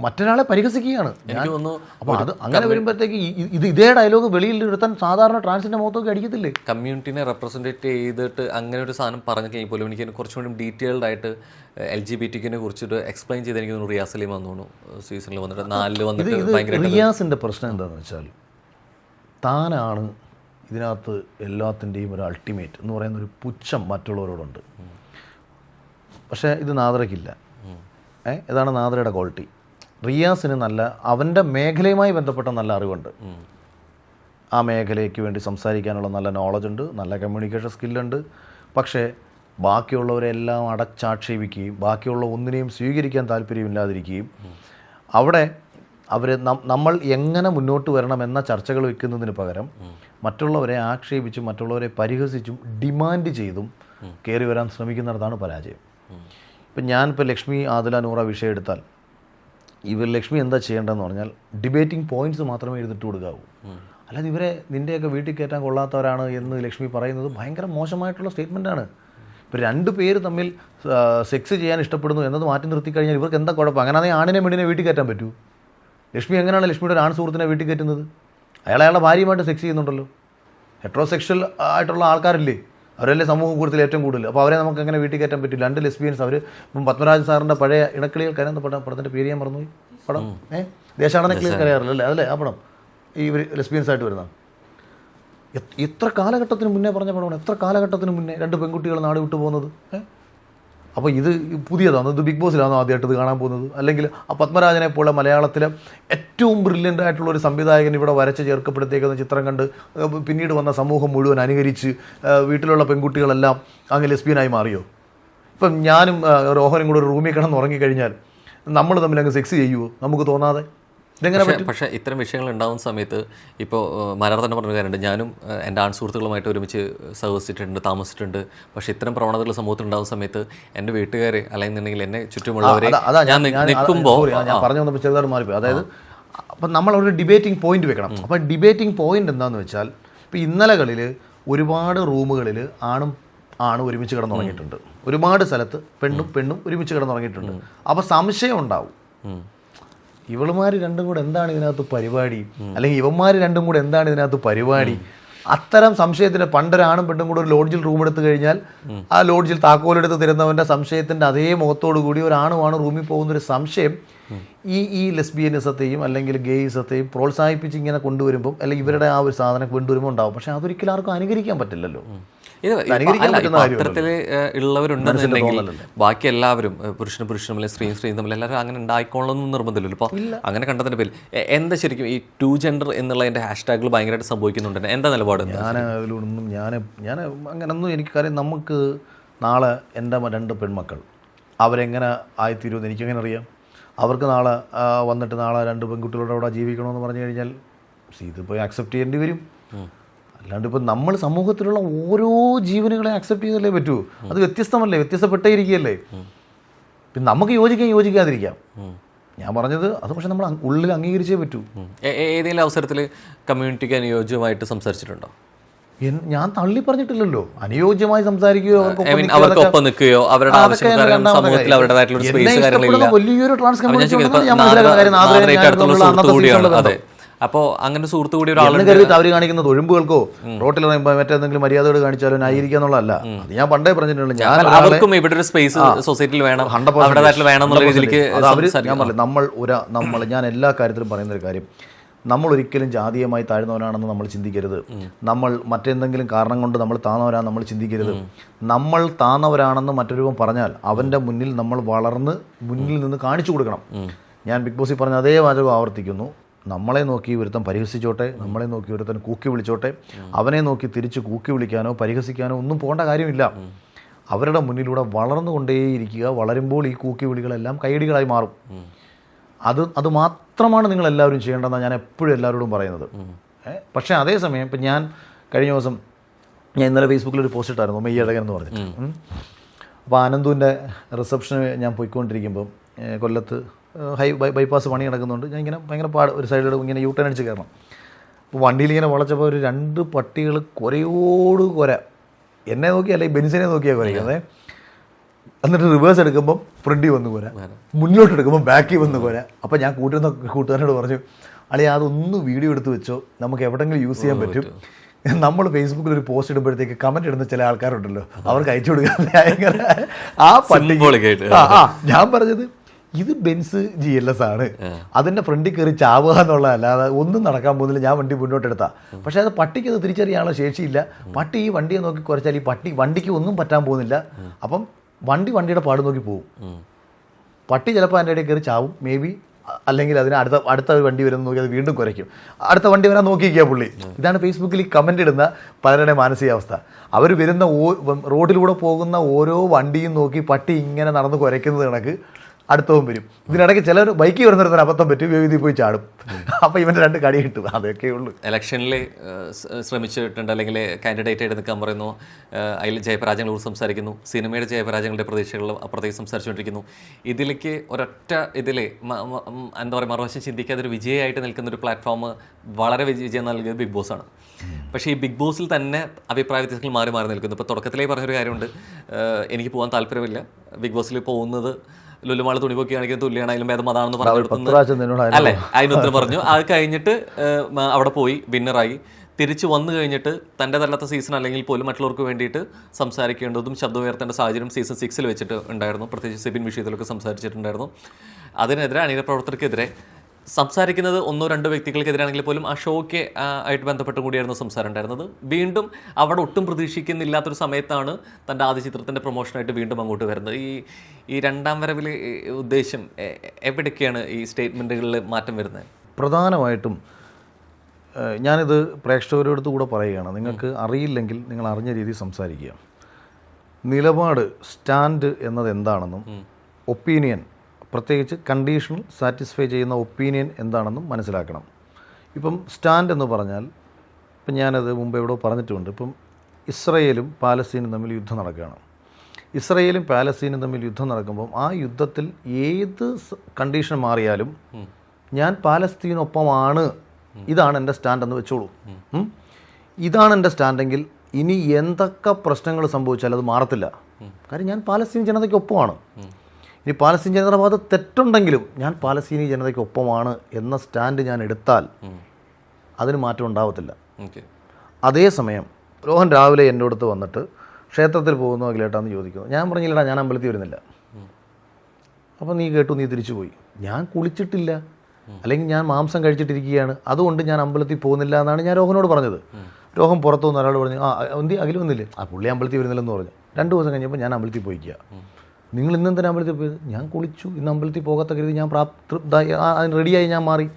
മറ്റൊരാളെ പരിഹസിക്കുകയാണ്. അപ്പോൾ അത് അങ്ങനെ വരുമ്പോഴത്തേക്ക് ഇതേ ഡയലോഗ് വെളിയിൽ എടുത്താൻ സാധാരണ ട്രാൻസിൻ്റെ മുഖത്തൊക്കെ അടിക്കത്തില്ലേ? കമ്മ്യൂണിറ്റിനെ റെപ്രസെൻറ്റേറ്റ് ചെയ്തിട്ട് അങ്ങനെ ഒരു സാധനം പറഞ്ഞു കഴിഞ്ഞാൽ പോലും എനിക്ക് കുറച്ചുകൂടി ഡീറ്റെയിൽഡ് ആയിട്ട് LGBTQനെ കുറിച്ചിട്ട് എക്സ്പ്ലെയിൻ ചെയ്ത് എനിക്ക് റിയാസ് സലീം വന്നു സീസണിൽ വന്നിട്ട് 4 വന്നിട്ട് ഭയങ്കര. റിയാസിൻ്റെ പ്രശ്നം എന്താണെന്ന് വെച്ചാൽ താനാണ് ഇതിനകത്ത് എല്ലാത്തിൻ്റെയും ഒരു അൾട്ടിമേറ്റ് എന്ന് പറയുന്ന ഒരു പുച്ഛം മറ്റുള്ളവരോടുണ്ട്. പക്ഷേ ഇത് നാദറയ്ക്കില്ല. ഇതാണ് നാദറയുടെ ക്വാളിറ്റി. റിയാസിന് അവൻ്റെ മേഖലയുമായി ബന്ധപ്പെട്ട നല്ല അറിവുണ്ട്, ആ മേഖലയ്ക്ക് വേണ്ടി സംസാരിക്കാനുള്ള നല്ല നോളജ് ഉണ്ട്, നല്ല കമ്മ്യൂണിക്കേഷൻ സ്കില്ലുണ്ട്. പക്ഷേ ബാക്കിയുള്ളവരെല്ലാം അടച്ചാക്ഷേപിക്കുകയും ബാക്കിയുള്ള ഒന്നിനെയും സ്വീകരിക്കാൻ താല്പര്യമില്ലാതിരിക്കുകയും അവിടെ നമ്മൾ എങ്ങനെ മുന്നോട്ട് വരണമെന്ന ചർച്ചകൾ വയ്ക്കുന്നതിന് പകരം മറ്റുള്ളവരെ ആക്ഷേപിച്ചും മറ്റുള്ളവരെ പരിഹസിച്ചും ഡിമാൻഡ് ചെയ്തും കയറി വരാൻ ശ്രമിക്കുന്നിടത്താണ് പരാജയം. ഇപ്പം ഞാനിപ്പോൾ ലക്ഷ്മി ആദില നൂറ വിഷയം എടുത്താൽ ലക്ഷ്മി എന്താ ചെയ്യേണ്ടതെന്ന് പറഞ്ഞാൽ ഡിബേറ്റിംഗ് പോയിന്റ്സ് മാത്രമേ എഴുതിട്ട് കൊടുക്കാവൂ. അല്ലാതെ ഇവരെ നിൻ്റെയൊക്കെ വീട്ടിൽ കയറ്റാൻ കൊള്ളാത്തവരാണ് എന്ന് ലക്ഷ്മി പറയുന്നത് ഭയങ്കര മോശമായിട്ടുള്ള സ്റ്റേറ്റ്മെൻറ്റാണ്. ഇപ്പോൾ 2 പേര് തമ്മിൽ സെക്സ് ചെയ്യാൻ ഇഷ്ടപ്പെടുന്നു എന്നത് മാറ്റി നിർത്തി കഴിഞ്ഞാൽ ഇവർക്ക് എന്താ കുഴപ്പം? അങ്ങനെയാണെങ്കിൽ ആണിനെ പെണ്ണിനെ വീട്ടിൽ കയറ്റാൻ പറ്റൂ? ലക്ഷ്മി എങ്ങനെയാണ് ലക്ഷ്മിയുടെ ഒരു ആൺ സുഹൃത്തിനെ വീട്ടിൽ കയറ്റുന്നത്? അയാളുടെ ഭാര്യയുമായിട്ട് സെക്സ് ചെയ്യുന്നുണ്ടല്ലോ. ഹെട്രോസെക്ഷൽ ആയിട്ടുള്ള ആൾക്കാരില്ലേ, അവരല്ലേ സമൂഹ കൂട്ടത്തിൽ ഏറ്റവും കൂടുതൽ. അപ്പോൾ അവരെ നമുക്ക് എങ്ങനെ വീട്ടിൽ കയറ്റാൻ പറ്റും? 2 ലെസ്ബിയൻസ്. അവർ ഇപ്പം പത്മരാജൻ സാറിൻ്റെ പഴയ ഇടക്കിളികൾ കരയുന്ന പടത്തിൻ്റെ പേര് ഞാൻ മറന്നുപോയി, പടം ദേശാടനക്കിളികൾ കരയാറില്ലല്ലേ, അതല്ലേ ആ പടം? ഈ ലെസ്ബിയൻസ് ആയിട്ട് വരുന്ന എത്ര കാലഘട്ടത്തിന് മുന്നേ പറഞ്ഞ പടമാണ്, എത്ര കാലഘട്ടത്തിന് മുന്നേ 2 പെൺകുട്ടികൾ നാട് വിട്ടു പോകുന്നത്. അപ്പോൾ ഇത് പുതിയതാണ്, ഇത് ബിഗ് ബോസിലാണോ ആദ്യമായിട്ട് ഇത് കാണാൻ പോകുന്നത്? അല്ലെങ്കിൽ ആ പത്മരാജനെ പോലെ മലയാളത്തിലെ ഏറ്റവും ബ്രില്യൻ്റ് ആയിട്ടുള്ള ഒരു സംവിധായകൻ ഇവിടെ വരച്ച് ചേർക്കപ്പെടുത്തേക്കുന്ന ചിത്രം കണ്ട് പിന്നീട് വന്ന സമൂഹം മുഴുവൻ അനുകരിച്ച് വീട്ടിലുള്ള പെൺകുട്ടികളെല്ലാം അങ്ങ് ലെസ്ബിയനായി മാറിയോ? ഇപ്പം ഞാനും റോഹനും കൂടെ ഒരു റൂമിൽ കിടന്ന് ഉറങ്ങിക്കഴിഞ്ഞാൽ നമ്മൾ തമ്മിൽ അങ്ങ് സെക്സ് ചെയ്യുമോ നമുക്ക് തോന്നാതെ? പക്ഷേ ഇത്തരം വിഷയങ്ങൾ ഉണ്ടാകുന്ന സമയത്ത് ഇപ്പോൾ മലയാള തന്നെ പറഞ്ഞ കാര്യമുണ്ട്, ഞാനും എൻ്റെ ആൺ സുഹൃത്തുക്കളുമായിട്ട് ഒരുമിച്ച് സഹവസിച്ചിട്ടുണ്ട്, താമസിച്ചിട്ടുണ്ട്. പക്ഷേ ഇത്തരം പ്രവണതകൾ സമൂഹത്തിൽ ഉണ്ടാകുന്ന സമയത്ത് എൻ്റെ വീട്ടുകാർ അല്ലെന്നുണ്ടെങ്കിൽ എന്നെ ചുറ്റുമുള്ളവരെ ഞാൻ നിൽക്കുമ്പോൾ ഞാൻ പറഞ്ഞു വന്നപ്പോൾ ചെറുതായിട്ട് മാറിപ്പോയി. അതായത് അപ്പം നമ്മളൊരു ഡിബേറ്റിംഗ് പോയിന്റ് വെക്കണം. അപ്പോൾ ഡിബേറ്റിംഗ് പോയിന്റ് എന്താണെന്ന് വെച്ചാൽ ഇപ്പോൾ ഇന്നലകളിൽ ഒരുപാട് റൂമുകളിൽ ആണും ഒരുമിച്ച് കിടന്നുറങ്ങിയിട്ടുണ്ട്. ഒരുപാട് സ്ഥലത്ത് പെണ്ണും ഒരുമിച്ച് കിടന്നുറങ്ങിയിട്ടുണ്ട്. അപ്പോൾ സംശയം ഉണ്ടാവും, ഇവളുമാർ രണ്ടും കൂടെ എന്താണ് ഇതിനകത്ത് പരിപാടി, അല്ലെങ്കിൽ ഇവന്മാർ രണ്ടും കൂടെ എന്താണ് ഇതിനകത്ത് പരിപാടി. അത്തരം സംശയത്തിന് പണ്ടൊരാണും പെണ്ണും കൂടെ ഒരു ലോഡ്ജിൽ റൂം എടുത്തു കഴിഞ്ഞാൽ ആ ലോഡ്ജിൽ താക്കോലെടുത്ത് തരുന്നവൻ്റെ സംശയത്തിൻ്റെ അതേ മുഖത്തോടു കൂടി ഒരാണുമാണ് റൂമിൽ പോകുന്നൊരു സംശയം ഈ ലെസ്ബിയനിസത്തെയും അല്ലെങ്കിൽ ഗേയിസത്തെയും പ്രോത്സാഹിപ്പിച്ച് ഇങ്ങനെ കൊണ്ടുവരുമ്പം, അല്ലെങ്കിൽ ഇവരുടെ ആ ഒരു സാധനം കൊണ്ടുവരുമ്പോൾ ഉണ്ടാവും. പക്ഷെ അതൊരിക്കലും ആർക്കും അനുകരിക്കാൻ പറ്റില്ലല്ലോ. അത്തരത്തിൽ ഉള്ളവരുണ്ടെന്നുണ്ടെങ്കിൽ ബാക്കി എല്ലാവരും പുരുഷനും അല്ലെങ്കിൽ സ്ത്രീയും തമ്മിൽ എല്ലാവരും അങ്ങനെ ഉണ്ടായിക്കോളണമെന്ന് നിർബന്ധമില്ലല്ലോ. ഇപ്പോൾ അങ്ങനെ കണ്ടതിൻ്റെ പേരിൽ എന്താ ശരിക്കും ഈ 2 ജെൻഡർ എന്നുള്ളതിൻ്റെ ഹാഷ്ടാഗുകൾ ഭയങ്കരമായിട്ട് സംഭവിക്കുന്നുണ്ട്. എന്താ നിലപാട്? അതിലൊന്നും ഞാൻ അങ്ങനൊന്നും എനിക്ക് കാര്യം, നമുക്ക് നാളെ എൻ്റെ 2 പെൺമക്കൾ അവരെങ്ങനെ ആയിത്തീരുമെന്ന് എനിക്കെങ്ങനെ അറിയാം? അവർക്ക് നാളെ വന്നിട്ട് നാളെ 2 പെൺകുട്ടികളുടെ അവിടെ ജീവിക്കണമെന്ന് പറഞ്ഞു കഴിഞ്ഞാൽ ഇതിപ്പോൾ അക്സെപ്റ്റ് ചെയ്യേണ്ടി വരും. അല്ലാണ്ട് ഇപ്പം നമ്മൾ സമൂഹത്തിലുള്ള ഓരോ ജീവനുകളെ അക്സെപ്റ്റ് ചെയ്തല്ലേ പറ്റൂ. അത് വ്യത്യസ്തമല്ലേ, വ്യത്യസ്തപ്പെട്ടേ ഇരിക്കുകയല്ലേ. പിന്നെ നമുക്ക് യോജിക്കാതിരിക്കാം. ഞാൻ പറഞ്ഞത് അത്, പക്ഷെ നമ്മൾ ഉള്ളിൽ അംഗീകരിച്ചേ പറ്റൂ. ഏതെങ്കിലും അവസരത്തിൽ കമ്മ്യൂണിറ്റിക്ക് അനുയോജ്യമായിട്ട് സംസാരിച്ചിട്ടുണ്ടോ? ഞാൻ തള്ളി പറഞ്ഞിട്ടില്ലല്ലോ. അനുയോജ്യമായി സംസാരിക്കുകയോ അവർക്കൊപ്പം നിൽക്കുകയോ അവരുടെ സമൂഹത്തിൽ അവരുടേതായിട്ടുള്ള വലിയൊരു അതെ. അപ്പോൾ അങ്ങനെ സുഹൃത്തു കൂടി ഒരാൾ കരുതിട്ട് അവർ കാണിക്കുന്ന തൊഴുമ്പുകൾക്കോ റോട്ടിൽ മറ്റേതെങ്കിലും മര്യാദയോട് കാണിച്ചാലോ ന്യായീകരിക്കാന്നുള്ളതല്ല. അത് ഞാൻ പണ്ടേ പറഞ്ഞിട്ടുണ്ട്. ഞാൻ അവർക്കും ഇവിടെ ഒരു സ്പേസ് സൊസൈറ്റിയിൽ വേണം, വേണം എന്നുള്ള രീതിയിലേക്ക് ഞാൻ എല്ലാ കാര്യത്തിലും പറയുന്ന ഒരു കാര്യം, നമ്മൾ ഒരിക്കലും ജാതീയമായി താഴ്ന്നവനാണെന്ന് നമ്മൾ ചിന്തിക്കരുത്. നമ്മൾ മറ്റെന്തെങ്കിലും കാരണം കൊണ്ട് നമ്മൾ താഴ്ന്നവരാണെന്ന് നമ്മൾ ചിന്തിക്കരുത്. നമ്മൾ താഴ്ന്നവരാണെന്ന് മറ്റൊരുവൻ പറഞ്ഞാൽ അവൻ്റെ മുന്നിൽ നമ്മൾ വളർന്ന് മുന്നിൽ നിന്ന് കാണിച്ചു കൊടുക്കണം. ഞാൻ ബിഗ് ബോസിൽ പറഞ്ഞ അതേ വാചകം ആവർത്തിക്കുന്നു. നമ്മളെ നോക്കി ഒരുത്തൻ പരിഹസിച്ചോട്ടെ, നമ്മളെ നോക്കി ഒരുത്തൻ കൂക്കി വിളിച്ചോട്ടെ, അവനെ നോക്കി തിരിച്ച് കൂക്കി വിളിക്കാനോ പരിഹസിക്കാനോ ഒന്നും പോകേണ്ട കാര്യമില്ല. അവരുടെ മുന്നിലൂടെ വളർന്നുകൊണ്ടേയിരിക്കുക. വളരുമ്പോൾ ഈ കൂക്കി വിളികളെല്ലാം കൈയടികളായി മാറും. അത് മാത്രമാണ് നിങ്ങളെല്ലാവരും ചെയ്യേണ്ടതെന്നാണ് ഞാൻ എപ്പോഴും എല്ലാവരോടും പറയുന്നത്. പക്ഷേ അതേസമയം ഇപ്പം ഞാൻ കഴിഞ്ഞ ദിവസം ഇന്നലെ ഫേസ്ബുക്കിൽ ഒരു പോസ്റ്റ് ഇട്ടായിരുന്നു, മെയ്യഴകൻ എന്ന് പറഞ്ഞിട്ട്. അപ്പോൾ ആനന്ദുവിൻ്റെ റിസപ്ഷന് ഞാൻ പോയിക്കൊണ്ടിരിക്കുമ്പം കൊല്ലത്ത് ബൈപ്പാസ് പണി നടക്കുന്നുണ്ട്. ഞാൻ ഇങ്ങനെ ഭയങ്കര ഒരു സൈഡിലൂടെ ഇങ്ങനെ യൂട്ടേൺ അടിച്ച് കയറണം. അപ്പോൾ വണ്ടിയിൽ ഇങ്ങനെ വളച്ചപ്പോൾ ഒരു 2 പട്ടികൾ കുരയോട് കുര എന്നെ നോക്കിയല്ല, ഈ ബെൻസിനെ നോക്കിയാണ് കുരയ്ക്കുന്നത്. എന്നിട്ട് റിവേഴ്സ് എടുക്കുമ്പം ഫ്രണ്ടിൽ വന്ന് കുര, മുന്നോട്ട് എടുക്കുമ്പോൾ ബാക്കിൽ വന്ന് കുര. അപ്പോൾ ഞാൻ കൂട്ടുകാരനോട് പറഞ്ഞു, അതൊന്ന് വീഡിയോ എടുത്ത് വെച്ചോ, നമുക്ക് എവിടെയെങ്കിലും യൂസ് ചെയ്യാൻ പറ്റും. നമ്മൾ ഫേസ്ബുക്കിൽ ഒരു പോസ്റ്റ് ഇടുമ്പോഴത്തേക്ക് കമന്റ് ഇടുന്ന ചില ആൾക്കാരുണ്ടല്ലോ, അവർക്ക് അയച്ചു കൊടുക്കാൻ ആ പട്ടി. ഞാൻ പറഞ്ഞത് ഇത് ബെൻസ് GLS ആണ്, അതിൻ്റെ ഫ്രണ്ടിൽ കയറി ചാവുക എന്നുള്ളതല്ലാതെ ഒന്നും നടക്കാൻ പോകുന്നില്ല. ഞാൻ വണ്ടി മുന്നോട്ടെടുത്താ. പക്ഷേ അത് പട്ടിക്ക് അത് തിരിച്ചറിയാനുള്ള ശേഷിയില്ല. പട്ടി ഈ വണ്ടിയെ നോക്കി കുറച്ചാൽ ഈ വണ്ടിക്ക് ഒന്നും പറ്റാൻ പോകുന്നില്ല. അപ്പം വണ്ടിയുടെ പാട് നോക്കി പോകും. പട്ടി ചിലപ്പോൾ അതിൻ്റെ ഇടയിൽ കയറി ചാവും, മേ ബി. അല്ലെങ്കിൽ അതിന് അടുത്ത വണ്ടി വരുന്ന നോക്കി അത് വീണ്ടും കുരയ്ക്കും. അടുത്ത വണ്ടി വരാൻ നോക്കിയിരിക്കുക പുള്ളി. ഇതാണ് ഫേസ്ബുക്കിൽ ഈ കമൻ്റ് ഇടുന്ന പലരുടെ മാനസികാവസ്ഥ. അവർ വരുന്ന റോഡിലൂടെ പോകുന്ന ഓരോ വണ്ടിയും നോക്കി പട്ടി ഇങ്ങനെ നടന്ന് കുരയ്ക്കുന്നത് കണക്ക് അടുത്തവും വരും. ഇതിനിടയ്ക്ക് ചിലർ ബൈക്കിൽ വരുന്നൊരു അബദ്ധം പറ്റും, വേദിയിൽ പോയി ചാടും. അപ്പോൾ ഇവൻ്റെ 2 കടി കിട്ടും. അതൊക്കെ ഉള്ളൂ. ഇലക്ഷനിൽ ശ്രമിച്ചിട്ടുണ്ട്, അല്ലെങ്കിൽ കാൻഡിഡേറ്റ് ആയിട്ട് നിൽക്കാൻ പറയുന്നു, അതിൽ ജയപരാജയങ്ങളോട് സംസാരിക്കുന്നു, സിനിമയുടെ ജയപരാജയങ്ങളുടെ പ്രതീക്ഷകൾ അപ്പുറത്തേക്ക് സംസാരിച്ചുകൊണ്ടിരിക്കുന്നു. ഇതിലേക്ക് ഒരൊറ്റ എന്താ പറയുക, മറുവശം ചിന്തിക്കാതെ ഒരു വിജയമായിട്ട് നിൽക്കുന്ന ഒരു പ്ലാറ്റ്ഫോം, വളരെ വിജയം നൽകിയത് ബിഗ് ബോസ് ആണ്. പക്ഷേ ഈ ബിഗ് ബോസിൽ തന്നെ അഭിപ്രായ വ്യത്യാസങ്ങൾ മാറി നിൽക്കുന്നു. ഇപ്പോൾ തുടക്കത്തിലേ പറഞ്ഞൊരു കാര്യമുണ്ട്, എനിക്ക് പോകാൻ താല്പര്യമില്ല, ബിഗ് ബോസിൽ പോകുന്നത് ലുലുമാള് തുണിപൊക്കി കാണിക്കുന്ന തുല്യാണ്, അതിലും ഭേദം അതാണെന്ന് പറഞ്ഞു അല്ലേ, അതിനുത്തരം പറഞ്ഞു. അത് കഴിഞ്ഞിട്ട് അവിടെ പോയി വിന്നറായി. തിരിച്ച് വന്നു കഴിഞ്ഞിട്ട് തൻ്റെ തല്ലാത്ത സീസൺ അല്ലെങ്കിൽ പോലും മറ്റുള്ളവർക്ക് വേണ്ടിയിട്ട് സംസാരിക്കേണ്ടതും ശബ്ദം ഉയർത്തേണ്ട സാഹചര്യം സീസൺ 6 വെച്ചിട്ട് ഉണ്ടായിരുന്നു. പ്രത്യേകിച്ച് സെബിൻ വിഷയത്തിലൊക്കെ സംസാരിച്ചിട്ടുണ്ടായിരുന്നു. അതിനെതിരെ അണിയറ പ്രവർത്തകർക്കെതിരെ സംസാരിക്കുന്നത് 1-2 വ്യക്തികൾക്കെതിരാണെങ്കിൽ പോലും ആ ഷോയ്ക്ക് ആയിട്ട് ബന്ധപ്പെട്ടും കൂടിയായിരുന്നു സംസാരം ഉണ്ടായിരുന്നത്. വീണ്ടും അവിടെ ഒട്ടും പ്രതീക്ഷിക്കുന്നില്ലാത്തൊരു സമയത്താണ് തൻ്റെ ആദ്യ ചിത്രത്തിൻ്റെ പ്രൊമോഷനായിട്ട് വീണ്ടും അങ്ങോട്ട് വരുന്നത്. ഈ 2ാം വരവിൽ ഉദ്ദേശം എവിടേക്കാണ് ഈ സ്റ്റേറ്റ്മെൻറ്റുകളിൽ മാറ്റം വരുന്നത്? പ്രധാനമായിട്ടും ഞാനിത് പ്രേക്ഷകരോട് കൂടെ പറയുകയാണ്, നിങ്ങൾക്ക് അറിയില്ലെങ്കിൽ നിങ്ങൾ അറിഞ്ഞ രീതിയിൽ സംസാരിക്കുക. നിലപാട്, സ്റ്റാൻഡ് എന്നത് എന്താണെന്നും ഒപ്പീനിയൻ, പ്രത്യേകിച്ച് കണ്ടീഷണൽ സാറ്റിസ്ഫൈ ചെയ്യുന്ന ഒപ്പീനിയൻ എന്താണെന്നും മനസ്സിലാക്കണം. ഇപ്പം സ്റ്റാൻഡ് എന്ന് പറഞ്ഞാൽ, ഇപ്പം ഞാനത് മുമ്പ് എവിടെയോ പറഞ്ഞിട്ടുണ്ട്, ഇപ്പം ഇസ്രയേലും പാലസ്തീനും തമ്മിൽ യുദ്ധം നടക്കുകയാണ്. ഇസ്രയേലും പാലസ്തീനും തമ്മിൽ യുദ്ധം നടക്കുമ്പം ആ യുദ്ധത്തിൽ ഏത് കണ്ടീഷൻ മാറിയാലും ഞാൻ പാലസ്തീനൊപ്പമാണ്, ഇതാണ് എൻ്റെ സ്റ്റാൻഡ് എന്ന് വെച്ചോളൂ. ഇതാണ് എൻ്റെ സ്റ്റാൻഡെങ്കിൽ ഇനി എന്തൊക്കെ പ്രശ്നങ്ങൾ സംഭവിച്ചാലും അത് മാറത്തില്ല. കാര്യം ഞാൻ പാലസ്തീൻ ജനതയ്ക്കൊപ്പമാണ്. ഇനി പാലസ്തീൻ ജനതയുടെ ഭാഗത്ത് തെറ്റുണ്ടെങ്കിലും ഞാൻ പാലസ്തീനി ജനതയ്ക്കൊപ്പമാണ് എന്ന സ്റ്റാൻഡ് ഞാൻ എടുത്താൽ അതിന് മാറ്റം ഉണ്ടാവത്തില്ല. അതേസമയം രോഹൻ രാവിലെ എൻ്റെ അടുത്ത് വന്നിട്ട് ക്ഷേത്രത്തിൽ പോകുന്നു അഖിലേട്ടാന്ന് ചോദിക്കുന്നു. ഞാൻ പറഞ്ഞില്ലടാ, ഞാൻ അമ്പലത്തിൽ വരുന്നില്ല. അപ്പോൾ നീ കേട്ടു, നീ തിരിച്ചു പോയി. ഞാൻ കുളിച്ചിട്ടില്ല, അല്ലെങ്കിൽ ഞാൻ മാംസം കഴിച്ചിട്ടിരിക്കുകയാണ്, അതുകൊണ്ട് ഞാൻ അമ്പലത്തിൽ പോകുന്നില്ല എന്നാണ് ഞാൻ രോഹനോട് പറഞ്ഞത്. രോഹൻ പുറത്തു നിന്ന് ഒരാൾ പറഞ്ഞു, അഖിൽ വന്നില്ലേ? പുള്ളി അമ്പലത്തിൽ വരുന്നില്ലെന്ന് പറഞ്ഞു. 2 ദിവസം കഴിഞ്ഞപ്പോൾ ഞാൻ അമ്പലത്തിൽ പോയിക്കുക. നിങ്ങൾ ഇന്നെന്തിനാ അമ്പലത്തിൽ പോയത്? ഞാൻ കുളിച്ചു, ഇന്ന് അമ്പലത്തിൽ പോകാത്ത കരുതി ഞാൻ അതിന് റെഡിയായി ഞാൻ മാറി.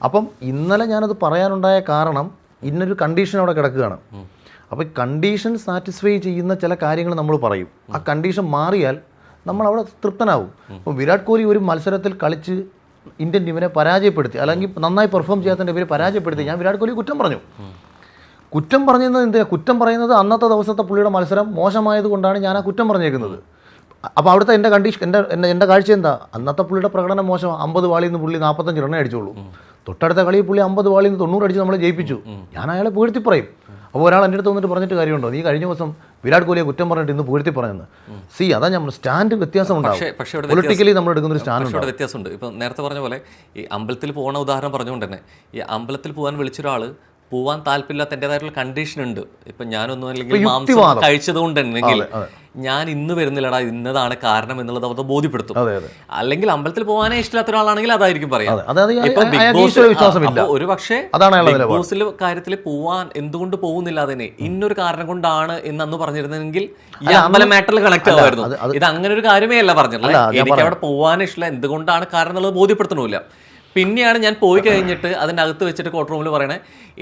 അപ്പം ഇന്നലെ ഞാനത് പറയാനുണ്ടായ കാരണം ഇന്നൊരു കണ്ടീഷൻ അവിടെ കിടക്കുകയാണ്. അപ്പോൾ കണ്ടീഷൻ സാറ്റിസ്ഫൈ ചെയ്യുന്ന ചില കാര്യങ്ങൾ നമ്മൾ പറയും. ആ കണ്ടീഷൻ മാറിയാൽ നമ്മളവിടെ തൃപ്തനാവും. ഇപ്പോൾ വിരാട് കോഹ്ലി ഒരു മത്സരത്തിൽ കളിച്ച് ഇന്ത്യൻ ടീമിനെ പരാജയപ്പെടുത്തി, അല്ലെങ്കിൽ നന്നായി പെർഫോം ചെയ്യാത്തതിൻ്റെ പേര് പരാജയപ്പെടുത്തി ഞാൻ വിരാട് കോഹ്ലി കുറ്റം പറഞ്ഞു. കുറ്റം പറഞ്ഞത് എന്തിനാ? കുറ്റം പറയുന്നത് അന്നത്തെ ദിവസത്തെ പുള്ളിയുടെ മത്സരം മോശമായത് കൊണ്ടാണ് ഞാൻ ആ കുറ്റം പറഞ്ഞേക്കുന്നത്. അപ്പോൾ അവിടുത്തെ എൻ്റെ കണ്ടീഷൻ എൻ്റെ കാഴ്ച എന്താ? അന്നത്തെ പുള്ളിയുടെ പ്രകടനം മോശം. 50 ബാളിൽ നിന്ന് പുള്ളി 45 റണ്ണേ അടിച്ചുള്ളൂ. തൊട്ടടുത്ത കളിയിൽ പുള്ളി 50 ബാളിൽ നിന്ന് 90 അടിച്ച് നമ്മളെ ജയിപ്പിച്ചു. ഞാൻ അയാളെ പുകഴ്ത്തി പറയും. അപ്പോൾ ഒരാൾ എൻ്റെ അടുത്ത് വന്നിട്ട് പറഞ്ഞിട്ട് കാര്യമുണ്ടോ? നീ കഴിഞ്ഞ ദിവസം വിരാട് കോഹ്ലിയെ കുറ്റം പറഞ്ഞിട്ട് ഇന്ന് പുകഴ്ത്തി പറഞ്ഞെന്ന്. അതാ നമ്മൾ സ്റ്റാൻഡ് വ്യത്യാസം ഉണ്ടാവും. പൊളിറ്റിക്കലി നമ്മൾ എടുക്കുന്ന ഒരു സ്റ്റാൻഡ് വ്യത്യാസമുണ്ട്. ഇപ്പം നേരത്തെ പറഞ്ഞ പോലെ ഈ അമ്പലത്തിൽ പോകുന്ന ഉദാഹരണം പറഞ്ഞുകൊണ്ട് തന്നെ, ഈ അമ്പലത്തിൽ പോകാൻ വിളിച്ചൊരാൾ പോവാൻ താല്പര്യമില്ലാത്ത എൻ്റെതായിട്ടുള്ള കണ്ടീഷൻ ഉണ്ട്. ഇപ്പം ഞാനൊന്നും അല്ലെങ്കിൽ മാംസം കഴിച്ചത് കൊണ്ടുണ്ടെങ്കിൽ ഞാൻ ഇന്ന് വരുന്നില്ലടാ, ഇന്നതാണ് കാരണം എന്നുള്ളത് അവർക്ക് ബോധ്യപ്പെടുത്തും. അല്ലെങ്കിൽ അമ്പലത്തിൽ പോകാനേ ഇഷ്ടമില്ലാത്ത ഒരാളാണെങ്കിൽ അതായിരിക്കും പറയാം. ഒരു പക്ഷേ ബിഗ് ബോസിലെ കാര്യത്തിൽ പോവാൻ എന്തുകൊണ്ട് പോകുന്നില്ല അതിന് ഇന്നൊരു കാരണം കൊണ്ടാണ് എന്ന് അന്ന് പറഞ്ഞിരുന്നെങ്കിൽ ഈ അമ്പലം മാറ്ററിൽ കണക്ട് ആവുമായിരുന്നു. ഇത് അങ്ങനെ ഒരു കാര്യമേ അല്ല പറഞ്ഞിട്ടുള്ളത്. എനിക്ക് അവിടെ പോകാൻ ഇഷ്ടമില്ല, എന്തുകൊണ്ടാണ് കാരണം എന്നുള്ളത് ബോധ്യപ്പെടുത്തണമില്ല. പിന്നെയാണ് ഞാൻ പോയി കഴിഞ്ഞിട്ട് അതിൻ്റെ അകത്ത് വെച്ചിട്ട് കോർട്ട് റൂമിൽ പറയണേ,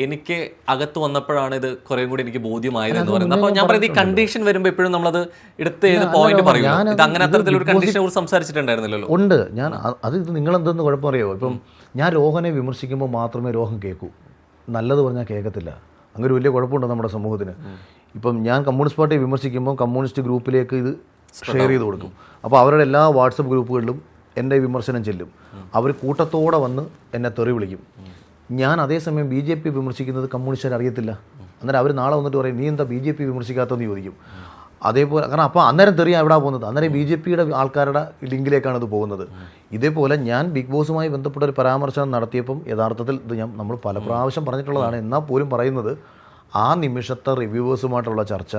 എനിക്ക് അകത്ത് വന്നപ്പോഴാണ് ഇത് കുറേ കൂടി എനിക്ക് ബോധ്യമായത് എന്ന് പറയുന്നത്. അപ്പോൾ ഞാൻ പറയുന്നത് ഈ കണ്ടീഷൻ വരുമ്പോൾ എപ്പോഴും നമ്മളത് എടുത്ത് ഏത് പോയിന്റ് പറയും. ഇത് അങ്ങനെ അത്തരത്തിലൊരു കണ്ടീഷനെ കുറിച്ച് സംസാരിച്ചിട്ടുണ്ടായിരുന്നില്ലല്ലോ. ഉണ്ട്. ഞാൻ അത് നിങ്ങളെന്തെന്ന് കുഴപ്പമറിയോ? ഇപ്പം ഞാൻ രോഹനെ വിമർശിക്കുമ്പോൾ മാത്രമേ രോഹൻ കേൾക്കൂ, നല്ലത് പറഞ്ഞാൽ കേൾക്കത്തില്ല. അങ്ങനെ വലിയ കുഴപ്പമുണ്ടോ നമ്മുടെ സമൂഹത്തിന്? ഇപ്പം ഞാൻ കമ്മ്യൂണിസ്റ്റ് പാർട്ടിയെ വിമർശിക്കുമ്പോൾ കമ്മ്യൂണിസ്റ്റ് ഗ്രൂപ്പിലേക്ക് ഇത് ഷെയർ ചെയ്ത് കൊടുക്കും. അപ്പോൾ അവരുടെ എല്ലാ വാട്സപ്പ് ഗ്രൂപ്പുകളിലും എൻ്റെ വിമർശനം ചെല്ലും. അവർ കൂട്ടത്തോടെ വന്ന് എന്നെ തെറി വിളിക്കും. ഞാൻ അതേസമയം BJP വിമർശിക്കുന്നത് കമ്മ്യൂണിസ്റ്റുകാർ അറിയത്തില്ല. അന്നേരം അവർ നാളെ വന്നിട്ട് പറയും, നീ എന്താ BJP വിമർശിക്കാത്തതെന്ന് ചോദിക്കും. അതേപോലെ, കാരണം അപ്പോൾ അന്നേരം തെറിയാ എവിടെ പോകുന്നത്? അന്നേരം BJPയുടെ ആൾക്കാരുടെ ലിങ്കിലേക്കാണ് ഇത് പോകുന്നത്. ഇതേപോലെ ഞാൻ ബിഗ് ബോസുമായി ബന്ധപ്പെട്ട ഒരു പരാമർശനം നടത്തിയപ്പം യഥാർത്ഥത്തിൽ ഇത് നമ്മൾ പല പ്രാവശ്യം പറഞ്ഞിട്ടുള്ളതാണ്. എന്നാൽ പോലും പറയുന്നത് ആ നിമിഷത്തെ റിവ്യൂവേഴ്സുമായിട്ടുള്ള ചർച്ച,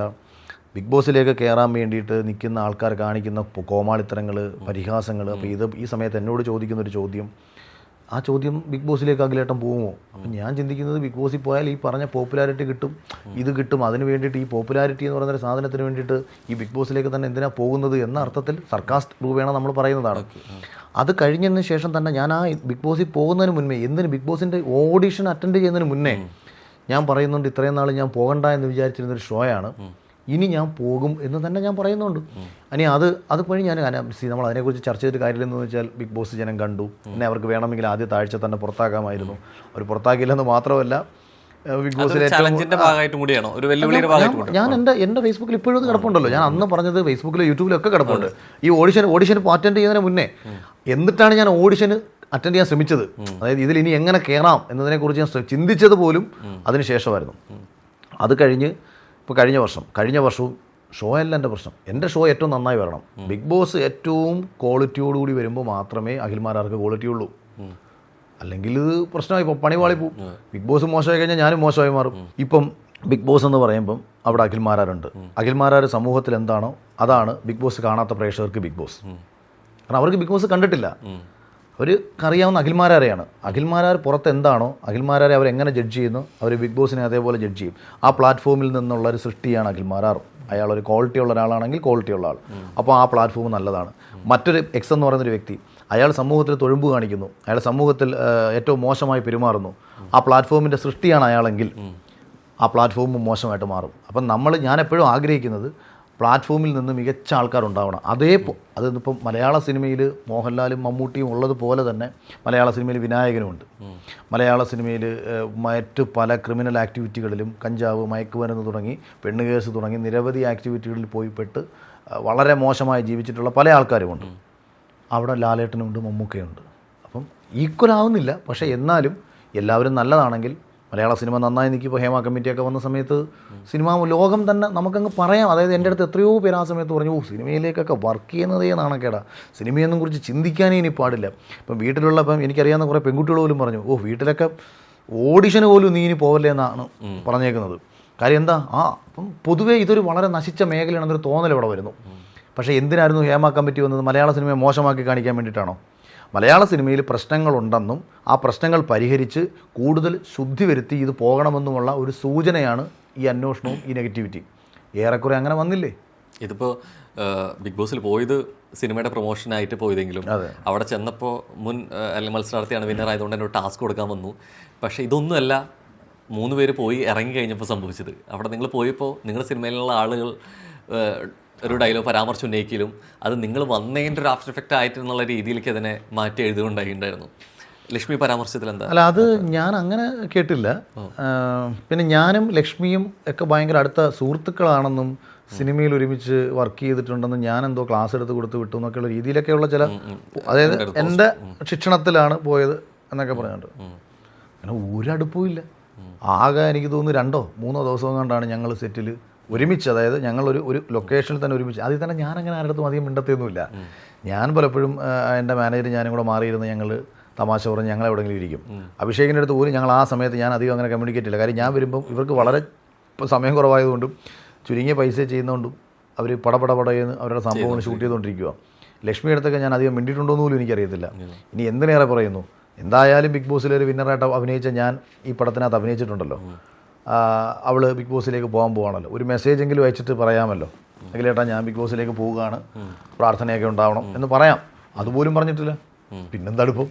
ബിഗ് ബോസിലേക്ക് കയറാൻ വേണ്ടിയിട്ട് നിൽക്കുന്ന ആൾക്കാർ കാണിക്കുന്ന കോമാളിത്തരങ്ങൾ, പരിഹാസങ്ങൾ. അപ്പോൾ ഈ സമയത്ത് എന്നോട് ചോദിക്കുന്നൊരു ചോദ്യം, ആ ചോദ്യം ബിഗ് ബോസിലേക്ക് അഖിലേട്ടൻ പോകുമോ? അപ്പം ഞാൻ ചിന്തിക്കുന്നത്, ബിഗ് ബോസിൽ പോയാൽ ഈ പറഞ്ഞ പോപ്പുലാരിറ്റി കിട്ടും, ഇത് കിട്ടും, അതിന് വേണ്ടിയിട്ട് ഈ പോപ്പുലാരിറ്റി എന്ന് പറയുന്നൊരു സാധനത്തിന് വേണ്ടിയിട്ട് ഈ ബിഗ് ബോസിലേക്ക് തന്നെ എന്തിനാണ് പോകുന്നത് എന്ന അർത്ഥത്തിൽ സർക്കാസ്റ്റ് രൂപേണ നമ്മൾ പറയുന്നതാണ്. അത് കഴിഞ്ഞതിന് ശേഷം തന്നെ ഞാൻ ആ ബിഗ് ബോസിൽ പോകുന്നതിന് മുന്നേ, എന്തിന് ബിഗ് ബോസിൻ്റെ ഓഡിഷൻ അറ്റൻഡ് ചെയ്യുന്നതിന് മുന്നേ ഞാൻ പറയുന്നുണ്ട്, ഇത്രയും നാൾ ഞാൻ പോകണ്ട എന്ന് വിചാരിച്ചിരുന്നൊരു ഷോയാണ്, ഇനി ഞാൻ പോകും എന്ന് തന്നെ ഞാൻ പറയുന്നുണ്ട്. ഇനി അത് വഴി ഞാൻ നമ്മൾ അതിനെക്കുറിച്ച് ചർച്ച ചെയ്തിട്ട് കാര്യമില്ലെന്ന് വെച്ചാൽ, ബിഗ് ബോസ് ജനം കണ്ടു, പിന്നെ അവർക്ക് വേണമെങ്കിൽ ആദ്യത്തെ ആഴ്ച തന്നെ പുറത്താക്കാമായിരുന്നു. അവർ പുറത്താക്കിയില്ലെന്ന് മാത്രമല്ല, ബിഗ് ബോസിലെ ഞാൻ എൻ്റെ ഫേസ്ബുക്കിൽ ഇപ്പോഴും ഇത് കിടപ്പുണ്ടല്ലോ. ഞാൻ അന്ന് പറഞ്ഞത് ഫേസ്ബുക്കിലും യൂട്യൂബിലൊക്കെ കിടപ്പുണ്ട്. ഈ ഓഡിഷൻ അറ്റൻഡ് ചെയ്യുന്നതിന് മുന്നേ എന്നിട്ടാണ് ഞാൻ ഓഡിഷന് അറ്റൻഡ് ചെയ്യാൻ ശ്രമിച്ചത്. അതായത് ഇതിൽ ഇനി എങ്ങനെ കയറാം എന്നതിനെക്കുറിച്ച് ഞാൻ ചിന്തിച്ചത് പോലും അതിന് ശേഷമായിരുന്നു. അത് കഴിഞ്ഞ് ഇപ്പോൾ കഴിഞ്ഞ വർഷവും ഷോ അല്ല എൻ്റെ പ്രശ്നം. എൻ്റെ ഷോ ഏറ്റവും നന്നായി വരണം. ബിഗ് ബോസ് ഏറ്റവും ക്വാളിറ്റിയോടുകൂടി വരുമ്പോൾ മാത്രമേ അഖിൽമാരാർക്ക് ക്വാളിറ്റി ഉള്ളൂ. അല്ലെങ്കിൽ ഇത് പ്രശ്നമായി, ഇപ്പോൾ പണിവാളി പോവും. ബിഗ് ബോസ് മോശമായി കഴിഞ്ഞാൽ ഞാനും മോശമായി മാറും. ഇപ്പം ബിഗ് ബോസ് എന്ന് പറയുമ്പം അവിടെ അഖിൽമാരാരുണ്ട്. അഖിൽമാരാർ സമൂഹത്തിൽ എന്താണോ അതാണ് ബിഗ് ബോസ് കാണാത്ത പ്രേക്ഷകർക്ക് ബിഗ് ബോസ്. കാരണം അവർക്ക് ബിഗ് ബോസ് കണ്ടിട്ടില്ല. അവർക്കറിയാവുന്ന അഖിൽമാരാരെയാണ്. അഖിൽമാരാർ പുറത്ത് എന്താണോ, അഖിൽമാരാരെ അവരെങ്ങനെ ജഡ്ജ് ചെയ്യുന്നു, അവർ ബിഗ് ബോസിനെ അതേപോലെ ജഡ്ജ് ചെയ്യും. ആ പ്ലാറ്റ്ഫോമിൽ നിന്നുള്ളൊരു സൃഷ്ടിയാണ് അഖിൽമാരാർ. അയാളൊരു ക്വാളിറ്റി ഉള്ള ഒരാളാണെങ്കിൽ ക്വാളിറ്റി ഉള്ള ആൾ, അപ്പോൾ ആ പ്ലാറ്റ്ഫോം നല്ലതാണ്. മറ്റൊരു എക്സ് എന്ന് പറയുന്നൊരു വ്യക്തി, അയാൾ സമൂഹത്തിൽ തൊഴുമ്പ് കാണിക്കുന്നു, അയാൾ സമൂഹത്തിൽ ഏറ്റവും മോശമായി പെരുമാറുന്നു, ആ പ്ലാറ്റ്ഫോമിൻ്റെ സൃഷ്ടിയാണ് അയാളെങ്കിൽ ആ പ്ലാറ്റ്ഫോമും മോശമായിട്ട് മാറും. അപ്പം ഞാൻ എപ്പോഴും ആഗ്രഹിക്കുന്നത് പ്ലാറ്റ്ഫോമിൽ നിന്ന് മികച്ച ആൾക്കാരുണ്ടാവണം. അതിപ്പം മലയാള സിനിമയിൽ മോഹൻലാലും മമ്മൂട്ടിയും ഉള്ളതുപോലെ തന്നെ മലയാള സിനിമയിൽ വിനായകനുമുണ്ട്. മലയാള സിനിമയിൽ മറ്റ് പല ക്രിമിനൽ ആക്ടിവിറ്റികളിലും, കഞ്ചാവ്, മയക്കുമരുന്ന് തുടങ്ങി, പെണ്ണ് കേസ് തുടങ്ങി നിരവധി ആക്ടിവിറ്റികളിൽ പോയിപ്പെട്ട് വളരെ മോശമായി ജീവിച്ചിട്ടുള്ള പല ആൾക്കാരുമുണ്ട്. അവിടെ ലാലേട്ടനുണ്ട്, മമ്മൂക്കയുണ്ട്. അപ്പം ഈക്വൽ ആവുന്നില്ല, പക്ഷേ എന്നാലും എല്ലാവരും നല്ലതാണെങ്കിൽ മലയാള സിനിമ നന്നായി നിൽക്കിയപ്പോൾ ഹേമ കമ്മിറ്റിയൊക്കെ വന്ന സമയത്ത് സിനിമാ ലോകം തന്നെ നമുക്കങ്ങ് പറയാം. അതായത് എൻ്റെ അടുത്ത് എത്രയോ പേര് ആ സമയത്ത് പറഞ്ഞു, സിനിമയിലേക്കൊക്കെ വർക്ക് ചെയ്യുന്നതേ നാണക്കേടാ, സിനിമയൊന്നും കുറിച്ച് ചിന്തിക്കാനേ ഇനി പാടില്ല. ഇപ്പം വീട്ടിലുള്ള എനിക്കറിയാവുന്ന കുറേ പെൺകുട്ടികൾ പോലും പറഞ്ഞു, വീട്ടിലൊക്കെ ഓഡിഷന് പോലും നീ ഇനി പോവല്ലേ എന്നാണ് പറഞ്ഞേക്കുന്നത്. കാര്യം എന്താ, അപ്പം പൊതുവേ ഇതൊരു വളരെ നശിച്ച മേഖലയാണെന്നൊരു തോന്നൽ ഇവിടെ വരുന്നു. പക്ഷേ എന്തിനായിരുന്നു ഹേമ കമ്മിറ്റി വന്നത്? മലയാള സിനിമയെ മോശമാക്കി കാണിക്കാൻ വേണ്ടിയിട്ടാണോ? മലയാള സിനിമയിൽ പ്രശ്നങ്ങളുണ്ടെന്നും ആ പ്രശ്നങ്ങൾ പരിഹരിച്ച് കൂടുതൽ ശുദ്ധി വരുത്തി ഇത് പോകണമെന്നുമുള്ള ഒരു സൂചനയാണ് ഈ അന്വേഷണവും ഈ നെഗറ്റിവിറ്റി. ഏറെക്കുറെ അങ്ങനെ വന്നില്ലേ? ഇതിപ്പോൾ ബിഗ് ബോസിൽ പോയത് സിനിമയുടെ പ്രൊമോഷനായിട്ട് പോയതെങ്കിലും അവിടെ ചെന്നപ്പോൾ അല്ലെങ്കിൽ മത്സരാർത്ഥിയാണ് വിന്നർ ആയതുകൊണ്ട് തന്നെ ഒരു ടാസ്ക് കൊടുക്കാൻ വന്നു. പക്ഷേ ഇതൊന്നുമല്ല 3 പേര് പോയി ഇറങ്ങി കഴിഞ്ഞപ്പോൾ സംഭവിച്ചത്. അവിടെ നിങ്ങൾ പോയപ്പോൾ നിങ്ങളുടെ സിനിമയിലുള്ള ആളുകൾ ഒരു ഡയലോഗ് പരാമർശം ഉന്നയിക്കലും അത് നിങ്ങൾ വന്നതിൻ്റെ ഒരു ആഫ്റ്റർ എഫക്റ്റ് ആയിട്ടുള്ള രീതിയിലേക്ക് അതിനെ മാറ്റി എഴുതുകൊണ്ടായിട്ടുണ്ടായിരുന്നു. ലക്ഷ്മി പരാമർശത്തിൽ എന്താ? അല്ല, അത് ഞാൻ അങ്ങനെ കേട്ടില്ല. പിന്നെ ഞാനും ലക്ഷ്മിയും ഒക്കെ ഭയങ്കര അടുത്ത സുഹൃത്തുക്കളാണെന്നും സിനിമയിൽ ഒരുമിച്ച് വർക്ക് ചെയ്തിട്ടുണ്ടെന്നും ഞാനെന്തോ ക്ലാസ് എടുത്ത് കൊടുത്ത് വിട്ടു എന്നൊക്കെയുള്ള രീതിയിലൊക്കെയുള്ള ചില, അതായത് എൻ്റെ ശിക്ഷണത്തിലാണ് പോയത് എന്നൊക്കെ പറഞ്ഞിട്ട് അങ്ങനെ ഒരടുപ്പവും ഇല്ല. ആകെ എനിക്ക് തോന്നുന്നു 2 or 3 ദിവസം കൊണ്ടാണ് ഞങ്ങൾ സെറ്റിൽ ഒരുമിച്ച്, അതായത് ഞങ്ങളൊരു ലൊക്കേഷനിൽ തന്നെ ഒരുമിച്ച്. അതിൽ തന്നെ ഞാനങ്ങനെ ആരുടെ അധികം മിണ്ടത്തൊന്നുമില്ല. ഞാൻ പലപ്പോഴും എൻ്റെ മാനേജർ ഞാനും കൂടെ മാറിയിരുന്ന് ഞങ്ങൾ തമാശ പറഞ്ഞ് ഞങ്ങൾ എവിടെയെങ്കിലും ഇരിക്കും. അഭിഷേകിൻ്റെ അടുത്ത് പോലും ഞങ്ങൾ ആ സമയത്ത് ഞാൻ അധികം അങ്ങനെ കമ്മ്യൂണിക്കേറ്റ് ഇല്ല. കാര്യം ഞാൻ വരുമ്പം ഇവർക്ക് വളരെ സമയം കുറവായതുകൊണ്ടും ചുരുങ്ങിയ പൈസ ചെയ്യുന്നതുകൊണ്ടും അവർ പടയെന്ന് അവരുടെ സംഭവങ്ങൾ ഷൂട്ട് ചെയ്തുകൊണ്ടിരിക്കുക. ലക്ഷ്മി അടുത്തൊക്കെ ഞാൻ അധികം മിണ്ടിയിട്ടുണ്ടോ എന്ന് പോലും എനിക്കറിയത്തില്ല. ഇനി എന്തിനേറെ പറയുന്നു, എന്തായാലും ബിഗ് ബോസിലൊരു വിന്നറായിട്ട് അഭിനയിച്ച ഞാൻ ഈ പടത്തിനകത്ത് അഭിനയിച്ചിട്ടുണ്ടല്ലോ. അവൾ ബിഗ് ബോസിലേക്ക് പോകാൻ പോവാണല്ലോ, ഒരു മെസ്സേജെങ്കിലും അയച്ചിട്ട് പറയാമല്ലോ, അഖിലേട്ടാ ഞാൻ ബിഗ് ബോസിലേക്ക് പോവുകയാണ്, പ്രാർത്ഥനയൊക്കെ ഉണ്ടാവണം എന്ന് പറയാം. അതുപോലും പറഞ്ഞിട്ടില്ല. പിന്നെന്താ അടുപ്പം?